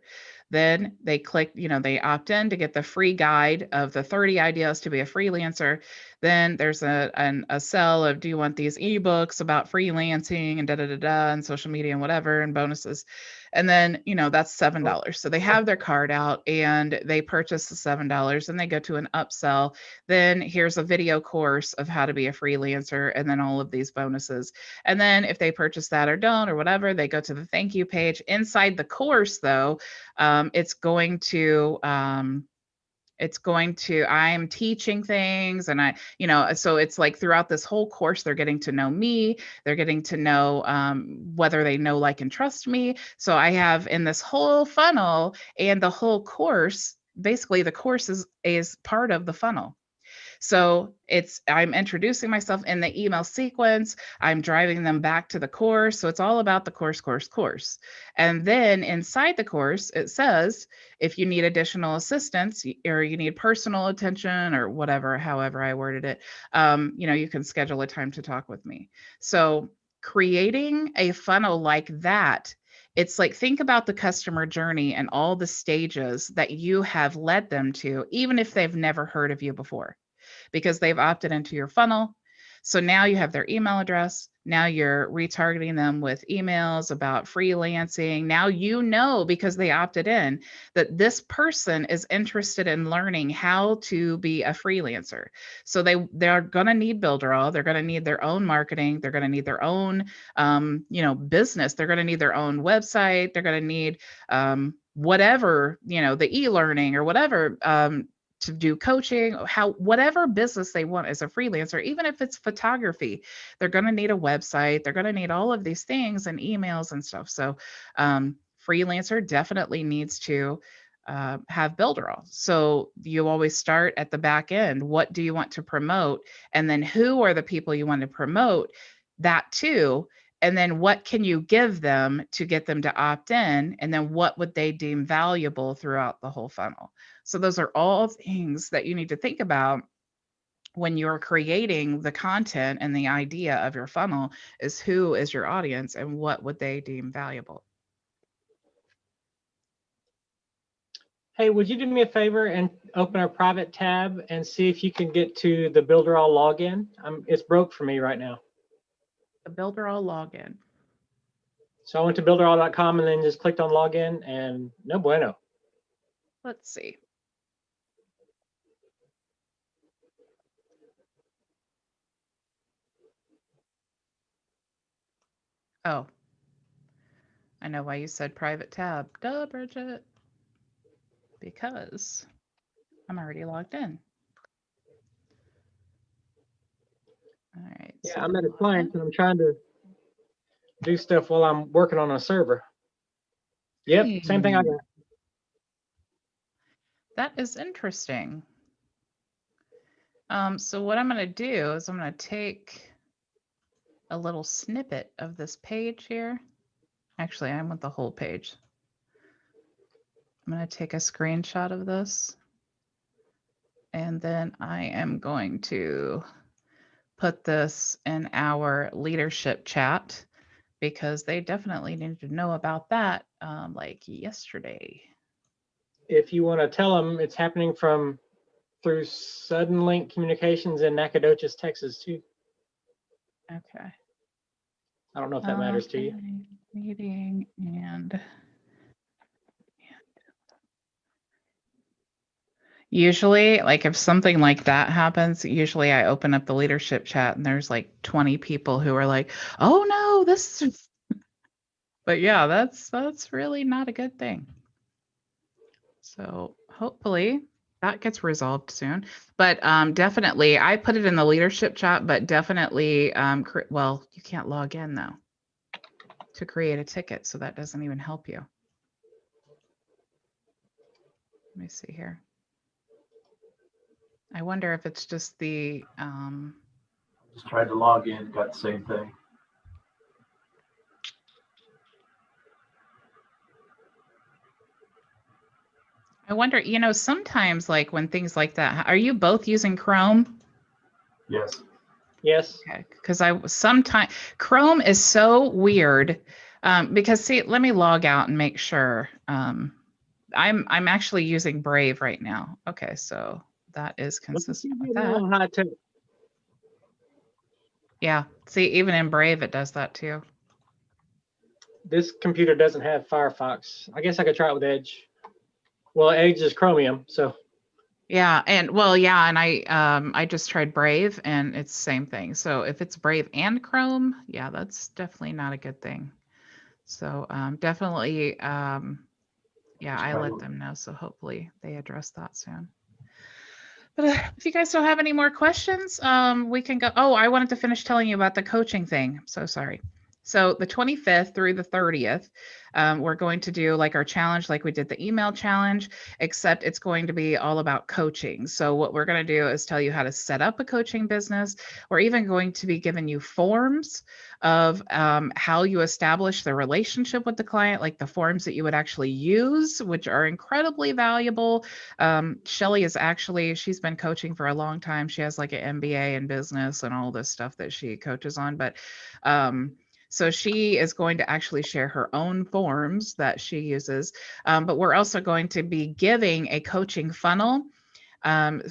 Then they click, you know, they opt in to get the free guide of the 30 ideas to be a freelancer. Then there's a sell of, do you want these ebooks about freelancing and and social media and whatever, and bonuses. And then, you know, that's $7. So they have their card out and they purchase the $7 and they go to an upsell. Then here's a video course of how to be a freelancer, and then all of these bonuses. And then if they purchase that or don't or whatever, they go to the thank you page. Inside the course, though, it's going to I'm teaching things, and so it's like throughout this whole course, they're getting to know me. They're getting to know whether they know, like, and trust me. So I have in this whole funnel and the whole course, basically the course is part of the funnel. So I'm introducing myself in the email sequence. I'm driving them back to the course. So it's all about the course. And then inside the course, it says, if you need additional assistance or you need personal attention or whatever, however I worded it, you can schedule a time to talk with me. So creating a funnel like that, it's like, think about the customer journey and all the stages that you have led them to, even if they've never heard of you before, because they've opted into your funnel. So now you have their email address. Now you're retargeting them with emails about freelancing. Now, because they opted in, that this person is interested in learning how to be a freelancer. So they're going to need Builderall. They're going to need their own marketing. They're going to need their own, business. They're going to need their own website. They're going to need whatever, the e-learning or whatever, to do coaching, whatever business they want as a freelancer, even if it's photography, they're going to need a website. They're going to need all of these things and emails and stuff. So freelancer definitely needs to have Builderall. So you always start at the back end. What do you want to promote? And then who are the people you want to promote that to? And then what can you give them to get them to opt in? And then what would they deem valuable throughout the whole funnel? So those are all things that you need to think about when you're creating the content, and the idea of your funnel is who is your audience and what would they deem valuable. Hey, would you do me a favor and open a private tab and see if you can get to the Builderall login? It's broke for me right now. The Builderall login. So I went to builderall.com and then just clicked on login, and no bueno. Let's see. Oh, I know why you said private tab. Duh, Bridget. Because I'm already logged in. All right. Yeah, so I'm at a client and I'm trying to do stuff while I'm working on a server. Yep, same thing I got. That is interesting. So what I'm going to do is I'm going to take a little snippet of this page here. Actually, I want the whole page. I'm going to take a screenshot of this. And then I am going to put this in our leadership chat, because they definitely need to know about that like yesterday. If you want to tell them, it's happening through Sudden Link Communications in Nacogdoches, Texas, too. Okay. I don't know if that matters to you. Meeting and usually, like if something like that happens, usually I open up the leadership chat and there's like 20 people who are like, "Oh no, this is..." But yeah, that's really not a good thing. So hopefully that gets resolved soon. But definitely, I put it in the leadership chat, but definitely, well, you can't log in though to create a ticket, so that doesn't even help you. Let me see here. I wonder if it's just the Just tried to log in, got the same thing. I wonder, sometimes like when things like that, are you both using Chrome? Yes. Yes. Okay, because sometimes Chrome is so weird, because see, let me log out and make sure. I'm actually using Brave right now. Okay, so that is consistent with that. Yeah, see, even in Brave, it does that too. This computer doesn't have Firefox. I guess I could try it with Edge. Well, Edge is Chromium, so. Yeah, and well, yeah, and I just tried Brave and it's the same thing. So if it's Brave and Chrome, yeah, that's definitely not a good thing. So definitely, yeah, I let them know. So hopefully they address that soon. But if you guys don't have any more questions, we can go. Oh, I wanted to finish telling you about the coaching thing. I'm so sorry. So the 25th through the 30th, we're going to do like our challenge, like we did the email challenge, except it's going to be all about coaching. So what we're going to do is tell you how to set up a coaching business. We're even going to be giving you forms of how you establish the relationship with the client, like the forms that you would actually use, which are incredibly valuable. Shelly is actually, she's been coaching for a long time. She has like an MBA in business and all this stuff that she coaches on. But so she is going to actually share her own forms that she uses. But we're also going to be giving a coaching funnel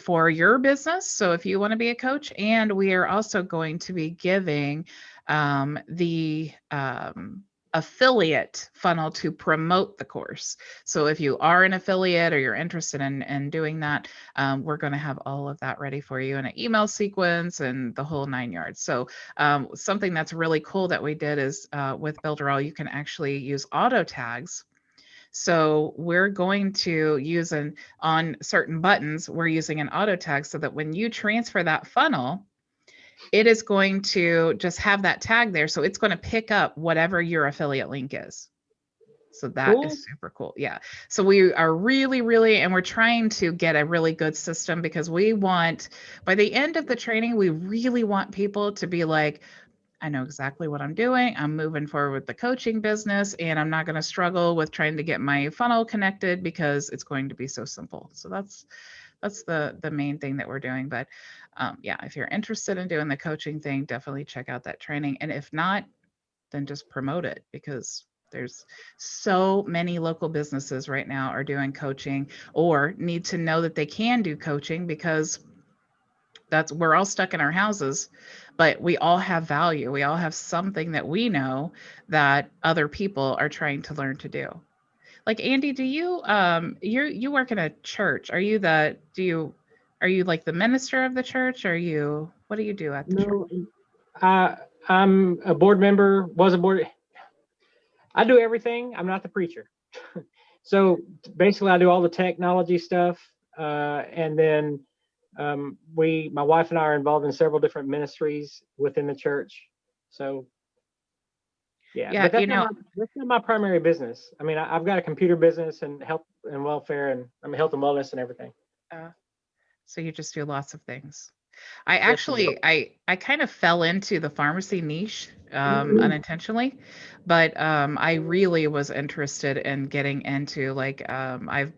for your business. So if you want to be a coach, and we are also going to be giving the affiliate funnel to promote the course. So if you are an affiliate or you're interested in doing that, we're going to have all of that ready for you in an email sequence and the whole 9 yards. So something that's really cool that we did is with Builderall, you can actually use auto tags. So we're going to use on certain buttons, we're using an auto tag so that when you transfer that funnel, it is going to just have that tag there. So it's going to pick up whatever your affiliate link is. So that is super cool. Yeah. So we are really, and we're trying to get a really good system, because we want, by the end of the training, we really want people to be like, I know exactly what I'm doing. I'm moving forward with the coaching business, and I'm not going to struggle with trying to get my funnel connected because it's going to be so simple. So that's the main thing that we're doing. But yeah, if you're interested in doing the coaching thing, definitely check out that training. And if not, then just promote it, because there's so many local businesses right now are doing coaching or need to know that they can do coaching, because we're all stuck in our houses, but we all have value. We all have something that we know that other people are trying to learn to do. Like, Andy, do you you work in a church? Are you like the minister of the church? What do you do at the church? No, I'm a board member, was a board. I do everything. I'm not the preacher. So basically, I do all the technology stuff, and then my wife and I are involved in several different ministries within the church. So yeah, Yeah, but that's not my primary business. I mean, I've got a computer business and health and welfare, and I mean health and wellness and everything. uh, so you just do lots of things. I Yes, ma'am. actually I kind of fell into the pharmacy niche Mhm. unintentionally, but I really was interested in getting into, like, I've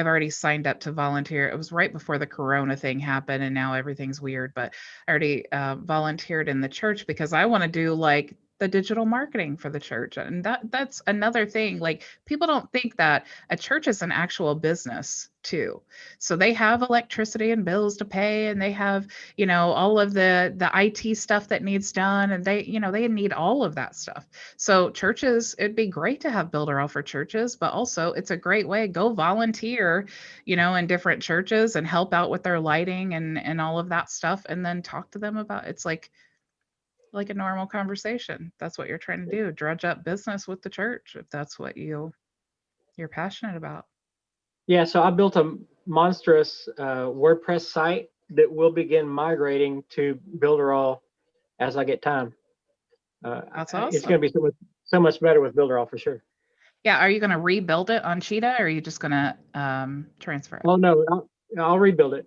already signed up to volunteer. It was right before the Corona thing happened, and now everything's weird. But I already volunteered in the church because I want to do like the digital marketing for the church, and that's another thing. Like, people don't think that a church is an actual business too. So they have electricity and bills to pay, and they have, all of the IT stuff that needs done, and they need all of that stuff. So churches, it'd be great to have Builderall for churches, but also it's a great way. Go volunteer, in different churches and help out with their lighting and all of that stuff, and then talk to them about it's like a normal conversation. That's what you're trying to do. Drudge up business with the church if that's what you're passionate about. Yeah, so I built a monstrous WordPress site that will begin migrating to Builderall as I get time. That's It's going awesome. to be so much better with Builderall for sure. Yeah, are you going to rebuild it on Cheetah, or are you just going to transfer it? Oh no, I'll rebuild it.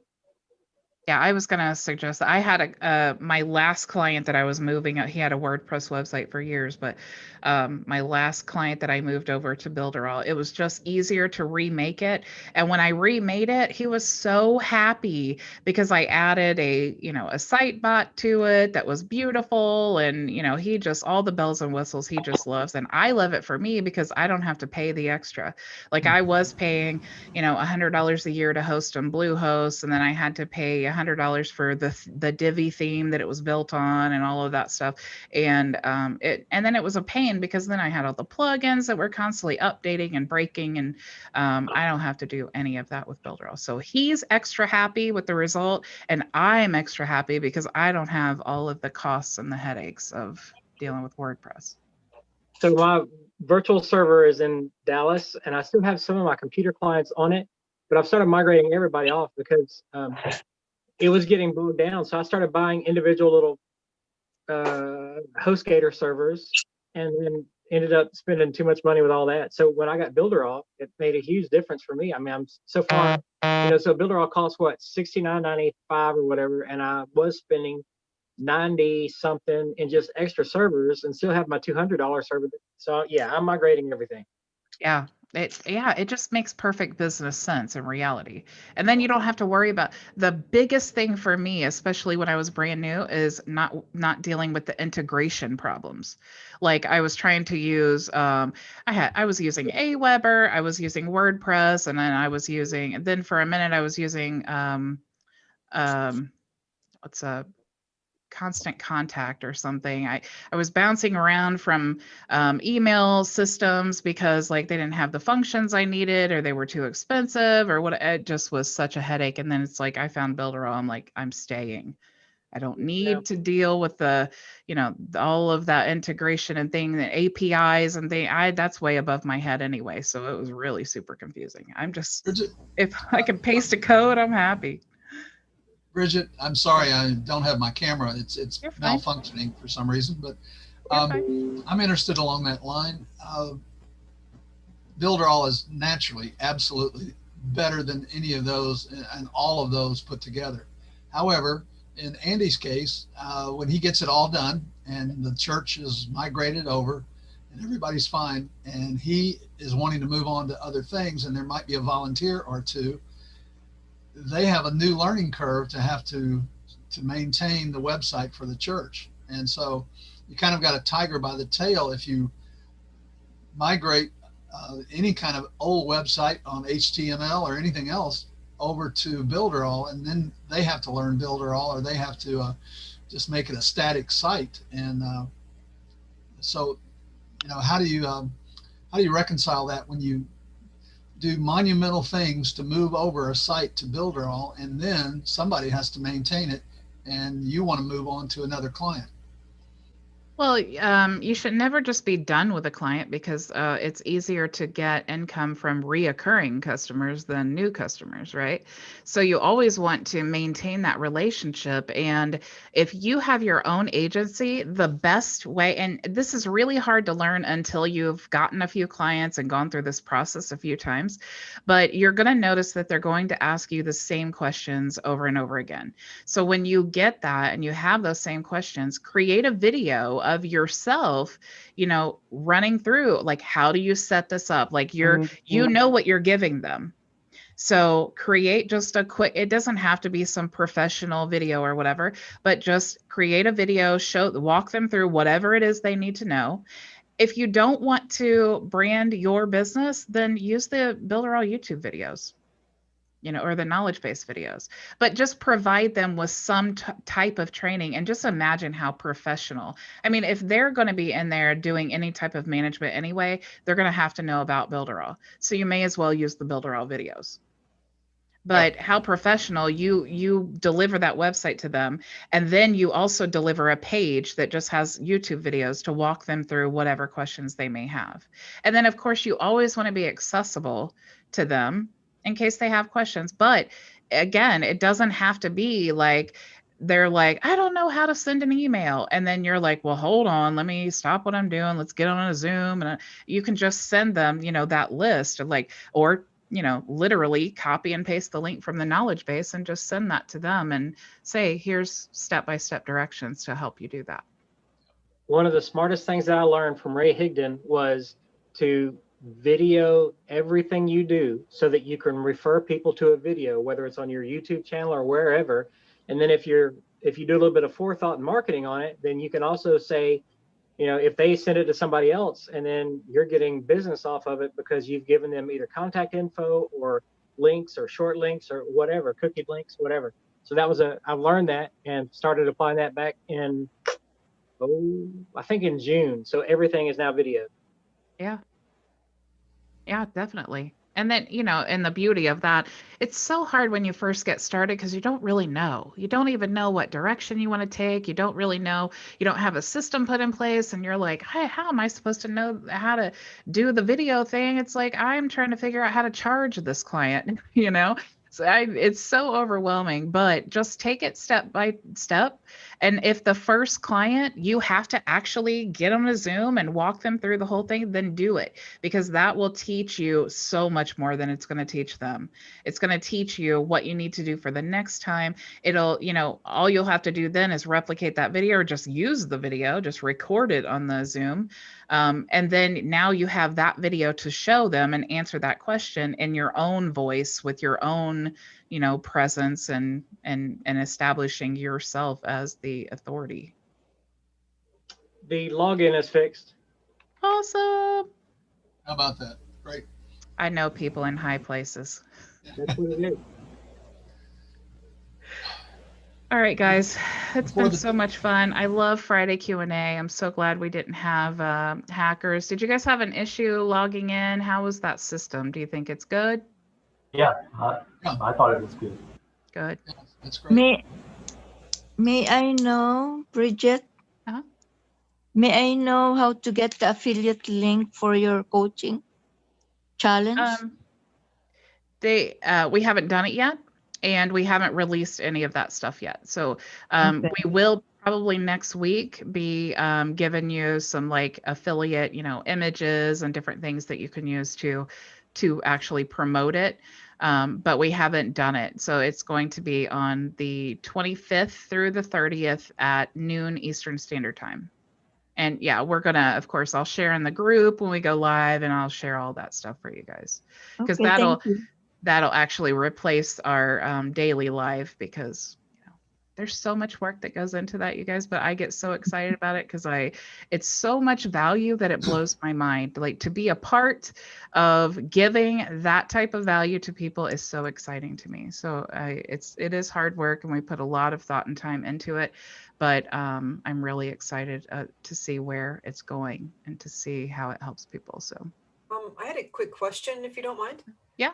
Yeah, I was gonna suggest that. I had my last client that I was moving. He had a WordPress website for years, but my last client that I moved over to Builderall, it was just easier to remake it. And when I remade it, he was so happy because I added a site bot to it that was beautiful, and he just all the bells and whistles he just loves, and I love it for me because I don't have to pay the extra. Like, I was paying $100 a year to host on Bluehost, and then I had to pay $100 for the Divi theme that it was built on and all of that stuff. And then it was a pain because then I had all the plugins that were constantly updating and breaking, and I don't have to do any of that with Builderall. So he's extra happy with the result, and I'm extra happy because I don't have all of the costs and the headaches of dealing with WordPress. So my virtual server is in Dallas, and I still have some of my computer clients on it, but I've started migrating everybody off because it was getting bogged down. So I started buying individual little HostGator servers, and then ended up spending too much money with all that. So when I got Builderall, it made a huge difference for me. I mean, I'm so far, so Builderall costs what, $69.95 or whatever, and I was spending 90 something in just extra servers and still have my $200 server. So yeah, I'm migrating everything. Yeah. It just makes perfect business sense in reality. And then you don't have to worry about the biggest thing for me, especially when I was brand new, is not dealing with the integration problems. Like, I was trying to use I was using Aweber, I was using WordPress, and then for a minute I was using what's a Constant Contact or something. I was bouncing around from email systems because, like, they didn't have the functions I needed, or they were too expensive, or what. It just was such a headache. And then it's like I found Builderall. I'm like, I'm staying. I don't Yeah. need to deal with all of that integration and the APIs and that's way above my head anyway. So it was really super confusing. Bridget, If I can paste a code, I'm happy. Bridget, I'm sorry I don't have my camera. It's You're fine. malfunctioning for some reason, but You're fine. I'm interested along that line. Builderall is naturally, absolutely better than any of those and all of those put together. However, in Andy's case, when he gets it all done and the church is migrated over and everybody's fine, and he is wanting to move on to other things, and there might be a volunteer or two, they have a new learning curve to have to maintain the website for the church. And so you kind of got a tiger by the tail if you migrate any kind of old website on HTML or anything else over to Builderall, and then they have to learn Builderall, or they have to just make it a static site. And so, how do you reconcile that when you do monumental things to move over a site to Builderall, and then somebody has to maintain it, and you want to move on to another client? Well, you should never just be done with a client, because it's easier to get income from reoccurring customers than new customers, right? So you always want to maintain that relationship. And if you have your own agency, the best way, and this is really hard to learn until you've gotten a few clients and gone through this process a few times, but you're going to notice that they're going to ask you the same questions over and over again. So when you get that and you have those same questions, create a video of yourself, running through, like, how do you set this up? Like, you know what you're giving them. So create just a quick, it doesn't have to be some professional video or whatever, but just create a video, walk them through whatever it is they need to know. If you don't want to brand your business, then use the Builderall YouTube videos, or the knowledge-based videos, but just provide them with some type of training, and just imagine how professional. I mean, if they're going to be in there doing any type of management anyway, they're going to have to know about Builderall. So you may as well use the Builderall videos. But how professional you deliver that website to them, and then you also deliver a page that just has YouTube videos to walk them through whatever questions they may have. And then, of course, you always want to be accessible to them in case they have questions. But again, it doesn't have to be like they're like, I don't know how to send an email. And then you're like, well, hold on, let me stop what I'm doing. Let's get on a Zoom. And you can just send them, that list of or literally copy and paste the link from the knowledge base and just send that to them and say, here's step-by-step directions to help you do that. One of the smartest things that I learned from Ray Higdon was to video everything you do so that you can refer people to a video, whether it's on your YouTube channel or wherever. And then if you do a little bit of forethought and marketing on it, then you can also say, if they send it to somebody else, and then you're getting business off of it because you've given them either contact info or links or short links or whatever, cookie links, whatever. So I've learned that and started applying that back in, I think in June. So everything is now video. Yeah, definitely. And then, and the beauty of that, it's so hard when you first get started because you don't really know. You don't even know what direction you want to take. You don't really know. You don't have a system put in place, and you're like, hey, how am I supposed to know how to do the video thing? It's like, I'm trying to figure out how to charge this client, So it's so overwhelming, but just take it step by step. And if the first client, you have to actually get on a Zoom and walk them through the whole thing, then do it, because that will teach you so much more than it's going to teach them. It's going to teach you what you need to do for the next time. It'll, all you'll have to do then is replicate that video, or just use the video, just record it on the Zoom. And then now you have that video to show them and answer that question in your own voice with your own, presence and establishing yourself as the authority. The login is fixed. Awesome. How about that? Great. I know people in high places. That's what it is. All right, guys, it's been so much fun. I love Friday Q&A. I'm so glad we didn't have hackers. Did you guys have an issue logging in? How was that system? Do you think it's good? Yeah, I thought it was good. Good. Yeah, that's great. May I know, Bridget? Uh-huh. May I know how to get the affiliate link for your coaching challenge? We haven't done it yet, and we haven't released any of that stuff yet. So Okay. we will probably next week be giving you some affiliate, images and different things that you can use to to actually promote it. But we haven't done it. So it's going to be on the 25th through the 30th at noon Eastern Standard Time. And yeah, we're going to, of course, I'll share in the group when we go live, and I'll share all that stuff for you guys, because Okay, thank you. that'll actually replace our daily live, because there's so much work that goes into that, you guys, but I get so excited about it because it's so much value that it blows my mind. Like, to be a part of giving that type of value to people is so exciting to me. So it is hard work, and we put a lot of thought and time into it, but I'm really excited to see where it's going and to see how it helps people. So I had a quick question, if you don't mind. Yeah.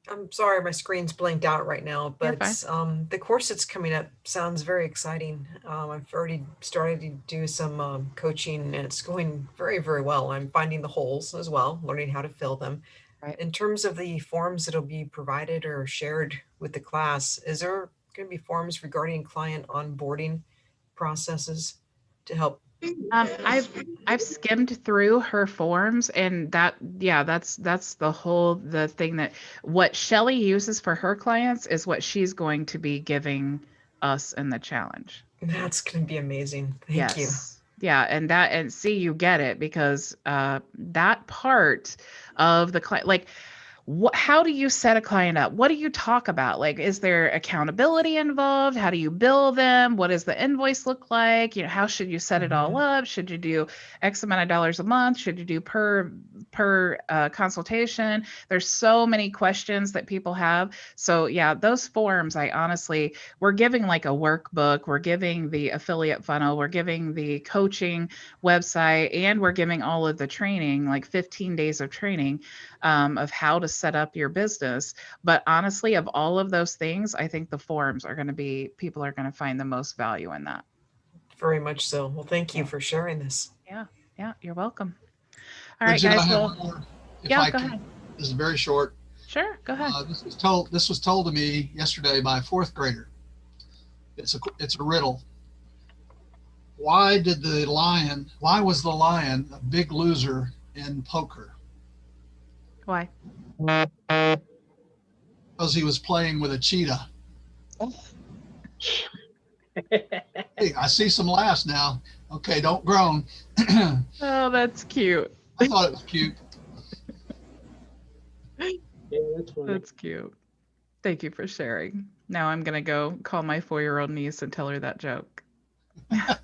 I'm sorry, my screen's blanked out right now, You're but the course that's coming up sounds very exciting. I've already started to do some coaching, and it's going very, very well. I'm finding the holes as well, learning how to fill them. Right. In terms of the forms that'll be provided or shared with the class, is there going to be forms regarding client onboarding processes to help? I've skimmed through her forms, and that's the thing, that what Shelly uses for her clients is what she's going to be giving us in the challenge. That's going to be amazing. Thank you. Yeah, and see, you get it, because that part of the client, like, how do you set a client up? What do you talk about? Like, is there accountability involved? How do you bill them? What does the invoice look like? How should you set it all up? Should you do X amount of dollars a month? Should you do per consultation? There's so many questions that people have. So yeah, those forms, we're giving like a workbook, we're giving the affiliate funnel, we're giving the coaching website, and we're giving all of the training, like 15 days of training of how to set up your business. But honestly, of all of those things, I think the forms people are going to find the most value in that. Very much so. Well, thank you for sharing this. Yeah, you're welcome. All right, Bridget, guys. I have one more, if yeah, I go can. ahead. This is very short. Sure, go ahead. This was told to me yesterday by a fourth grader. It's a riddle. Why was the lion a big loser in poker? Why? Because he was playing with a cheetah. Hey, I see some laughs now. Okay, don't groan. Oh, that's cute. I thought it was cute. Yeah, that's funny. That's cute. Thank you for sharing. Now I'm going to go call my 4-year-old niece and tell her that joke. Pass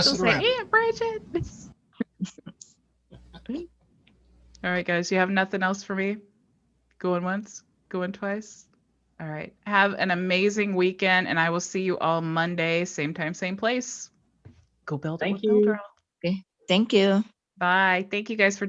She'll it say, around. Aunt Bridget. All right, guys, you have nothing else for me? Going once, going twice. All right. Have an amazing weekend, and I will see you all Monday, same time, same place. Go build it Thank with you. Builder. Okay, thank you. Bye. Thank you guys for joining.